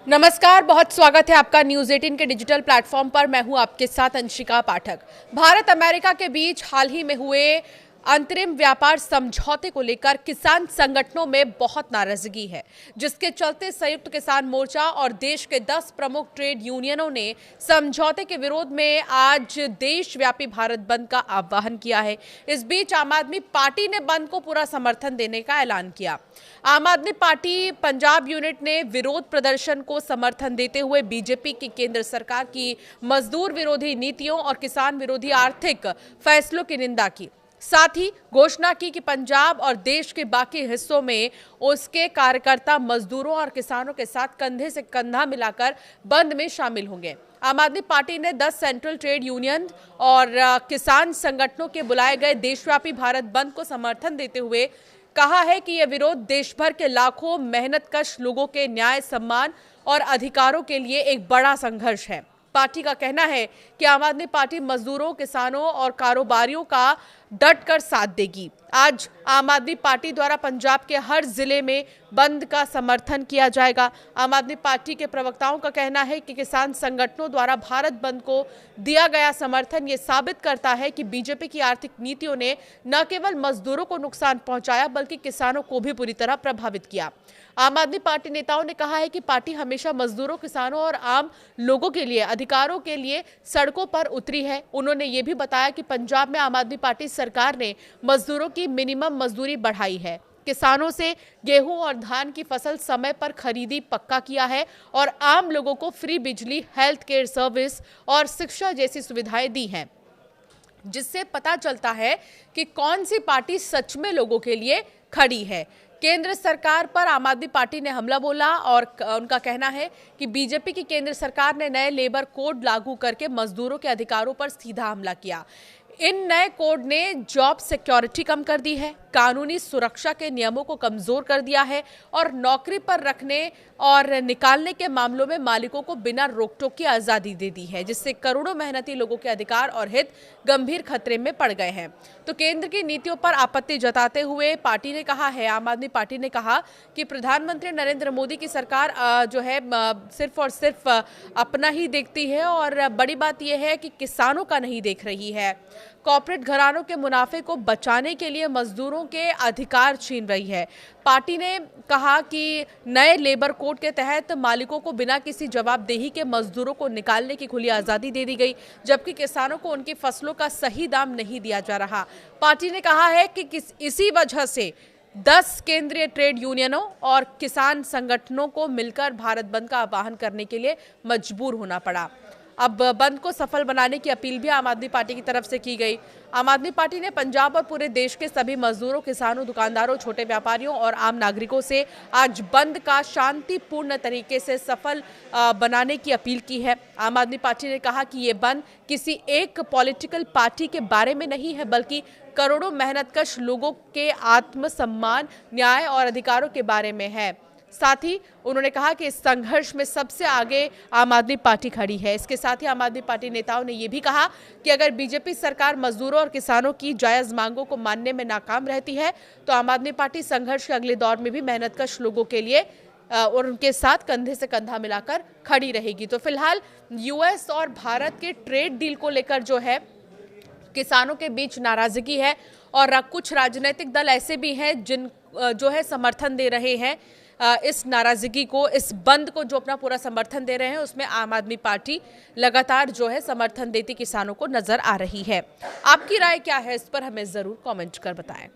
नमस्कार, बहुत स्वागत है आपका न्यूज़ 18 के डिजिटल प्लेटफॉर्म पर। मैं हूं आपके साथ अंशिका पाठक। भारत अमेरिका के बीच हाल ही में हुए अंतरिम व्यापार समझौते को लेकर किसान संगठनों में बहुत नाराजगी है, जिसके चलते संयुक्त किसान मोर्चा और देश के 10 प्रमुख ट्रेड यूनियनों ने समझौते के विरोध में आज देशव्यापी भारत बंद का आह्वान किया है। इस बीच आम आदमी पार्टी ने बंद को पूरा समर्थन देने का ऐलान किया। आम आदमी पार्टी पंजाब यूनिट ने विरोध प्रदर्शन को समर्थन देते हुए बीजेपी की केंद्र सरकार की मजदूर विरोधी नीतियों और किसान विरोधी आर्थिक फैसलों की निंदा की। साथ ही घोषणा की कि पंजाब और देश के बाकी हिस्सों में उसके कार्यकर्ता मजदूरों और किसानों के साथ कंधे से कंधा मिलाकर बंद में शामिल होंगे। आम आदमी पार्टी ने 10 सेंट्रल ट्रेड यूनियन और किसान संगठनों के बुलाए गए देशव्यापी भारत बंद को समर्थन देते हुए कहा है कि यह विरोध देश भर के लाखों मेहनतकश लोगों के न्याय, सम्मान और अधिकारों के लिए एक बड़ा संघर्ष है। पार्टी का कहना है कि आम आदमी पार्टी मजदूरों, किसानों और कारोबारियों का डट कर साथ देगी। आज आम आदमी पार्टी द्वारा पंजाब के हर जिले में बंद का समर्थन किया जाएगा। आम आदमी पार्टी के प्रवक्ताओं का कहना है कि किसान संगठनों द्वारा भारत बंद को दिया गया समर्थन ये साबित करता है कि बीजेपी की आर्थिक नीतियों ने न केवल मजदूरों को नुकसान पहुंचाया बल्कि किसानों को भी बुरी तरह प्रभावित किया। आम आदमी पार्टी नेताओं ने कहा है कि पार्टी हमेशा मजदूरों, किसानों और आम लोगों के लिए अधिकारों के लिए सड़कों पर उतरी है। उन्होंने ये भी बताया कि पंजाब में आम आदमी पार्टी सरकार ने मजदूरों की मिनिमम मजदूरी बढ़ाई है, किसानों से गेहूं और धान की फसल समय पर खरीदी पक्का किया है और आम लोगों को फ्री बिजली, हेल्थ केयर सर्विस और शिक्षा जैसी सुविधाएं दी हैं, जिससे पता चलता है कि कौन सी पार्टी सच में लोगों के लिए खड़ी है। केंद्र सरकार पर आम आदमी पार्टी ने हमला बोला और उनका कहना है कि बीजेपी की केंद्र सरकार ने नए लेबर कोड लागू करके मजदूरों के अधिकारों पर सीधा हमला किया। इन नए कोड ने जॉब सिक्योरिटी कम कर दी है, कानूनी सुरक्षा के नियमों को कमजोर कर दिया है और नौकरी पर रखने और निकालने के मामलों में मालिकों को बिना रोक-टोक की आज़ादी दे दी है, जिससे करोड़ों मेहनती लोगों के अधिकार और हित गंभीर खतरे में पड़ गए हैं। तो केंद्र की नीतियों पर आपत्ति जताते हुए पार्टी ने कहा है, आम आदमी पार्टी ने कहा कि प्रधानमंत्री नरेंद्र मोदी की सरकार जो है सिर्फ और सिर्फ अपना ही देखती है और बड़ी बात यह है कि किसानों का नहीं देख रही है। कॉर्पोरेट घरानों के मुनाफे को बचाने के लिए मजदूरों के अधिकार छीन रही है। पार्टी ने कहा कि नए लेबर कोड के तहत मालिकों को बिना किसी जवाबदेही के मजदूरों को निकालने की खुली आज़ादी दे दी गई, जबकि किसानों को उनकी फसलों का सही दाम नहीं दिया जा रहा। पार्टी ने कहा है कि इसी वजह से 10 केंद्रीय ट्रेड यूनियनों और किसान संगठनों को मिलकर भारत बंद का आह्वान करने के लिए मजबूर होना पड़ा। अब बंद को सफल बनाने की अपील भी आम आदमी पार्टी की तरफ से की गई। आम आदमी पार्टी ने पंजाब और पूरे देश के सभी मजदूरों, किसानों, दुकानदारों, छोटे व्यापारियों और आम नागरिकों से आज बंद का शांतिपूर्ण तरीके से सफल बनाने की अपील की है। आम आदमी पार्टी ने कहा कि ये बंद किसी एक पॉलिटिकल पार्टी के बारे में नहीं है, बल्कि करोड़ों मेहनतकश लोगों के आत्मसम्मान, न्याय और अधिकारों के बारे में है। साथ ही उन्होंने कहा कि इस संघर्ष में सबसे आगे आम आदमी पार्टी खड़ी है। इसके साथ ही आम आदमी पार्टी नेताओं ने यह भी कहा कि अगर बीजेपी सरकार मजदूरों और किसानों की जायज मांगों को मानने में नाकाम रहती है तो आम आदमी पार्टी संघर्ष के अगले दौर में भी मेहनतकश लोगों के लिए और उनके साथ कंधे से कंधा मिलाकर खड़ी रहेगी। तो फिलहाल यूएस और भारत के ट्रेड डील को लेकर जो है किसानों के बीच नाराजगी है और कुछ राजनीतिक दल ऐसे भी हैं जिन जो है समर्थन दे रहे हैं इस नाराजगी को, इस बंद को, जो अपना पूरा समर्थन दे रहे हैं। उसमें आम आदमी पार्टी लगातार जो है समर्थन देती किसानों को नजर आ रही है। आपकी राय क्या है इस पर हमें जरूर कमेंट कर बताएं।